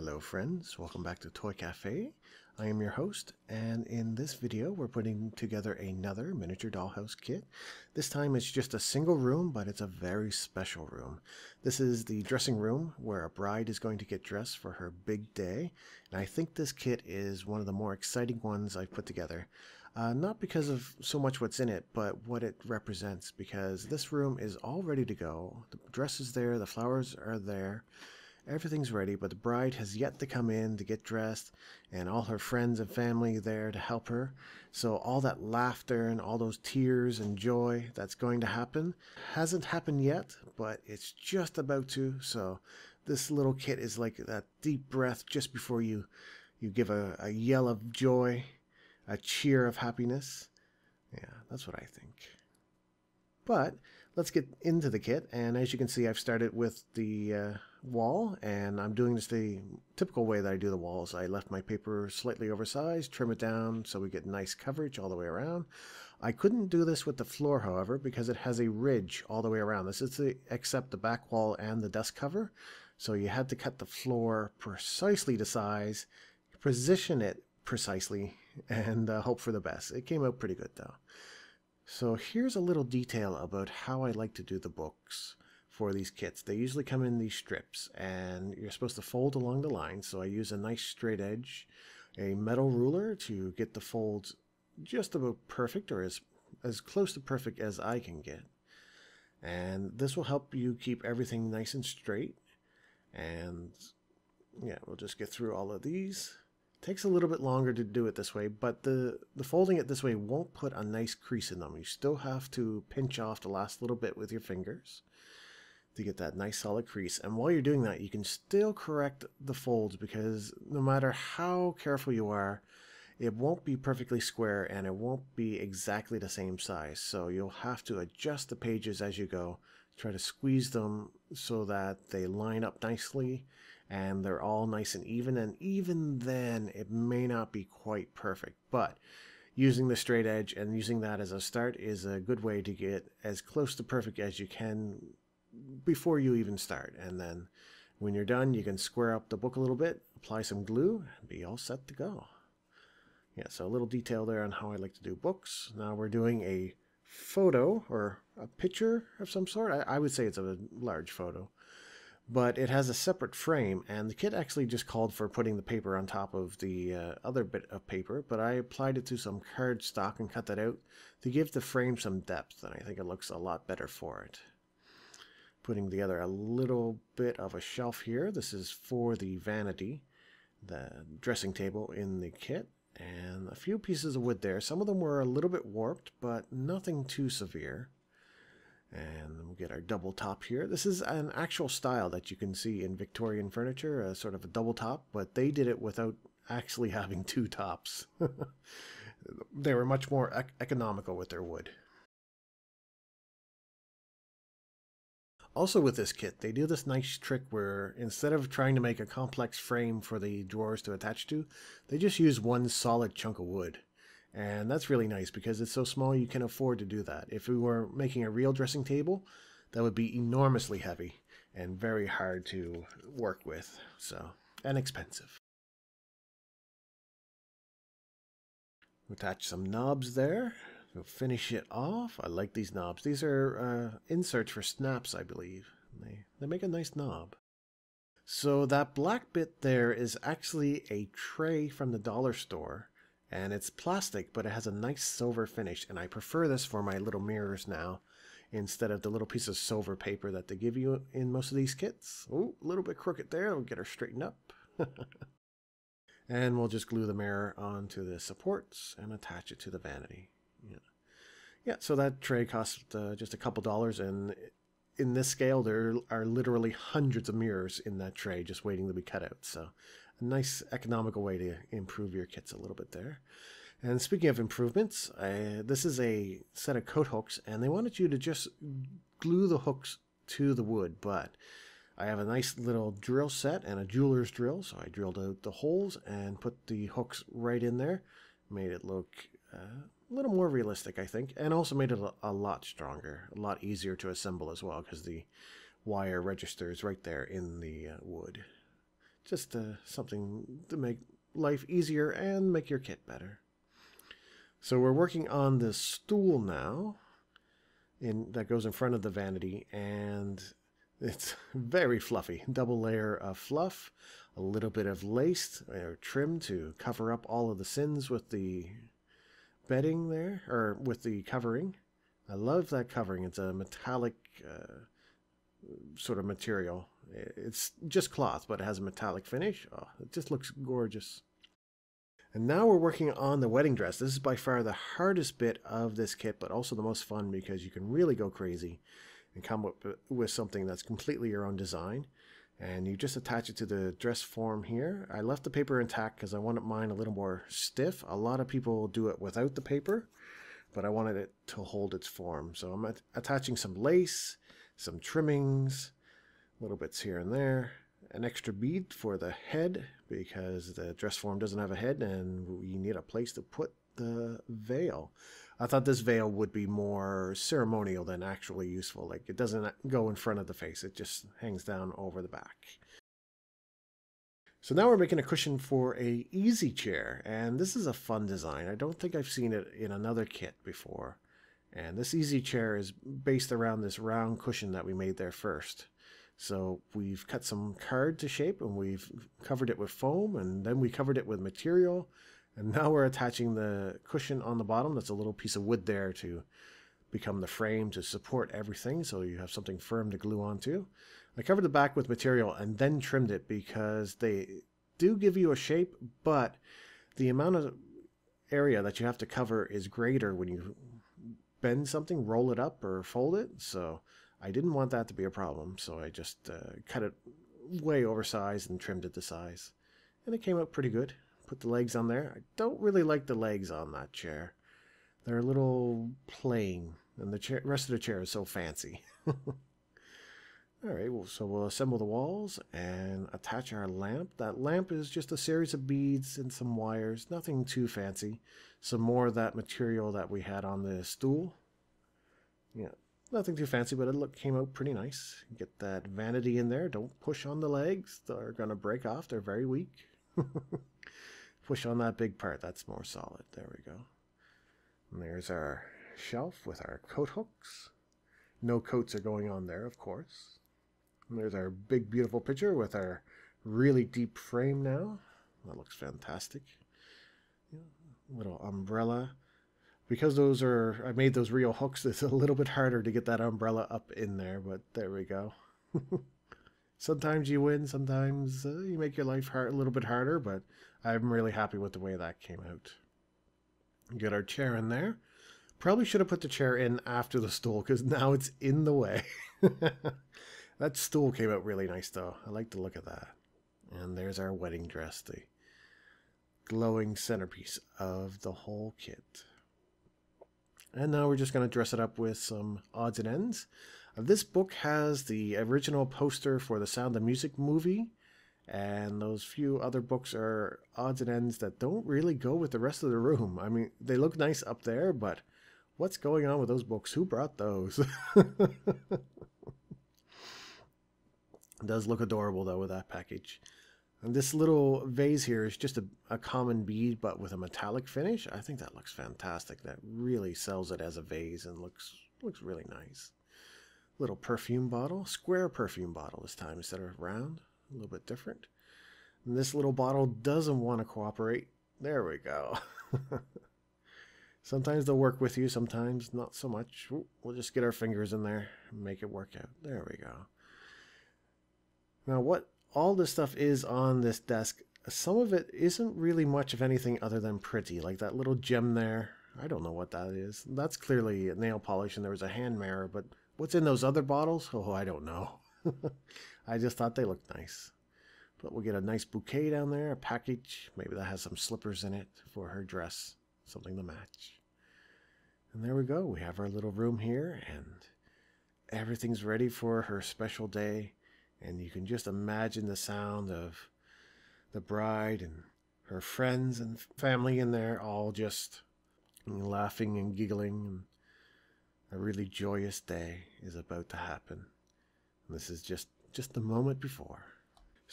Hello friends, welcome back to Toy Cafe. I am your host, and in this video we're putting together another miniature dollhouse kit. This time it's just a single room, but it's a very special room. This is the dressing room where a bride is going to get dressed for her big day, and I think this kit is one of the more exciting ones I've put together. Not because of so much what's in it, but what it represents, because this room is all ready to go. The dress is there, the flowers are there. Everything's ready, but the bride has yet to come in to get dressed, and all her friends and family there to help her. So all that laughter and all those tears and joy that's going to happen hasn't happened yet, but it's just about to. So this little kit is like that deep breath just before you give a yell of joy, a cheer of happiness. Yeah, that's what I think. But let's get into the kit, and as you can see, I've started with the wall, and I'm doing this the typical way that I do the walls. I left my paper slightly oversized, trim it down so we get nice coverage all the way around. I couldn't do this with the floor, however, because it has a ridge all the way around. This is except the back wall and the desk cover, so you had to cut the floor precisely to size, position it precisely, and hope for the best. It came out pretty good though. So here's a little detail about how I like to do the books for these kits. They usually come in these strips, and you're supposed to fold along the line. So I use a nice straight edge, a metal ruler to get the folds just about perfect, or as close to perfect as I can get. And this will help you keep everything nice and straight. And yeah, we'll just get through all of these. Takes a little bit longer to do it this way, but the folding it this way won't put a nice crease in them. You still have to pinch off the last little bit with your fingers to get that nice solid crease. And while you're doing that, you can still correct the folds, because no matter how careful you are, it won't be perfectly square and it won't be exactly the same size. So you'll have to adjust the pages as you go, try to squeeze them so that they line up nicely and they're all nice and even then it may not be quite perfect, but using the straight edge and using that as a start is a good way to get as close to perfect as you can before you even start. And then when you're done, you can square up the book a little bit, apply some glue, and be all set to go. Yeah, so a little detail there on how I like to do books. Now we're doing a photo or a picture of some sort. I would say it's a large photo, but it has a separate frame, and the kit actually just called for putting the paper on top of the other bit of paper, but I applied it to some cardstock and cut that out to give the frame some depth, and I think it looks a lot better for it. Putting together a little bit of a shelf here. This is for the vanity, the dressing table in the kit, and a few pieces of wood there. Some of them were a little bit warped, but nothing too severe. And we'll get our double top here. This is an actual style that you can see in Victorian furniture, a sort of a double top, but they did it without actually having two tops. They were much more economical with their wood. Also with this kit, they do this nice trick where instead of trying to make a complex frame for the drawers to attach to, they just use one solid chunk of wood. And that's really nice because it's so small you can afford to do that. If we were making a real dressing table, that would be enormously heavy and very hard to work with, and expensive. Attach some knobs there. We'll finish it off. I like these knobs. These are inserts for snaps, I believe. They make a nice knob. So that black bit there is actually a tray from the dollar store. And it's plastic, but it has a nice silver finish. And I prefer this for my little mirrors now, instead of the little piece of silver paper that they give you in most of these kits. Oh, a little bit crooked there. We'll get her straightened up. And we'll just glue the mirror onto the supports and attach it to the vanity. Yeah, so that tray costs just a couple dollars, and in this scale there are literally hundreds of mirrors in that tray just waiting to be cut out. So a nice economical way to improve your kits a little bit there. And speaking of improvements, this is a set of coat hooks, and they wanted you to just glue the hooks to the wood, but I have a nice little drill set and a jeweler's drill, so I drilled out the holes and put the hooks right in there. Made it look a little more realistic, I think, and also made it a lot stronger, a lot easier to assemble as well, because the wire registers right there in the wood. Just something to make life easier and make your kit better. So we're working on this stool now that goes in front of the vanity, and it's very fluffy. Double layer of fluff, a little bit of lace or trim to cover up all of the sins with the bedding there, or with the covering. I love that covering. It's a metallic sort of material. It's just cloth, but it has a metallic finish. Oh, it just looks gorgeous. And now we're working on the wedding dress. This is by far the hardest bit of this kit, but also the most fun because you can really go crazy and come up with something that's completely your own design. And you just attach it to the dress form here. I left the paper intact because I wanted mine a little more stiff. A lot of people do it without the paper, but I wanted it to hold its form. So I'm attaching some lace, some trimmings, little bits here and there, an extra bead for the head because the dress form doesn't have a head and we need a place to put the veil. I thought this veil would be more ceremonial than actually useful. Like, it doesn't go in front of the face, it just hangs down over the back. So now we're making a cushion for a easy chair, and this is a fun design. I don't think I've seen it in another kit before. And this easy chair is based around this round cushion that we made there first. So we've cut some card to shape and we've covered it with foam, and then we covered it with material. And now we're attaching the cushion on the bottom. That's a little piece of wood there to become the frame to support everything, so you have something firm to glue onto. I covered the back with material and then trimmed it because they do give you a shape, but the amount of area that you have to cover is greater when you bend something, roll it up or fold it. So I didn't want that to be a problem, so I just cut it way oversized and trimmed it to size. And it came out pretty good. Put the legs on there. I don't really like the legs on that chair. They're a little plain, and the rest of the chair is so fancy. All right, so we'll assemble the walls and attach our lamp. That lamp is just a series of beads and some wires, nothing too fancy. Some more of that material that we had on the stool. Yeah, nothing too fancy, but it came out pretty nice. Get that vanity in there. Don't push on the legs. They're going to break off. They're very weak. Push on that big part. That's more solid. There we go. And there's our shelf with our coat hooks. No coats are going on there, of course. And there's our big, beautiful picture with our really deep frame now. That looks fantastic. Yeah, little umbrella. Because I made those real hooks, it's a little bit harder to get that umbrella up in there, but there we go. Sometimes you win, sometimes you make your life a little bit harder, but I'm really happy with the way that came out. Get our chair in there. Probably should have put the chair in after the stool because now it's in the way. That stool came out really nice though. I like the look of that. And there's our wedding dress, the glowing centerpiece of the whole kit. And now we're just going to dress it up with some odds and ends. This book has the original poster for the Sound of Music movie, and those few other books are odds and ends that don't really go with the rest of the room. I mean, they look nice up there, but what's going on with those books? Who brought those? It does look adorable, though, with that package. And this little vase here is just a common bead, but with a metallic finish. I think that looks fantastic. That really sells it as a vase and looks really nice. Little perfume bottle, square perfume bottle this time instead of round. A little bit different. And this little bottle doesn't want to cooperate. There we go. Sometimes they'll work with you, sometimes not so much. We'll just get our fingers in there and make it work out. There we go. Now, what all this stuff is on this desk, some of it isn't really much of anything other than pretty. Like that little gem there. I don't know what that is. That's clearly a nail polish, and there was a hand mirror, but what's in those other bottles? Oh, I don't know. I just thought they looked nice. But we'll get a nice bouquet down there, a package. Maybe that has some slippers in it for her dress. Something to match. And there we go. We have our little room here, and everything's ready for her special day. And you can just imagine the sound of the bride and her friends and family in there, all just laughing and giggling. And a really joyous day is about to happen. And this is just the moment before.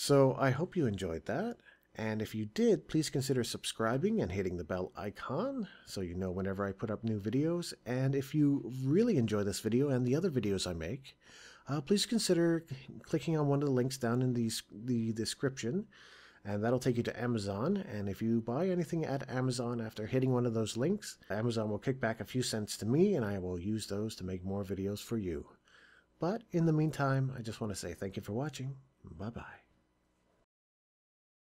So I hope you enjoyed that. And if you did, please consider subscribing and hitting the bell icon so you know whenever I put up new videos. And if you really enjoy this video and the other videos I make, please consider clicking on one of the links down in the description, and that'll take you to Amazon. And if you buy anything at Amazon after hitting one of those links, Amazon will kick back a few cents to me, and I will use those to make more videos for you. But in the meantime, I just want to say thank you for watching. Bye-bye.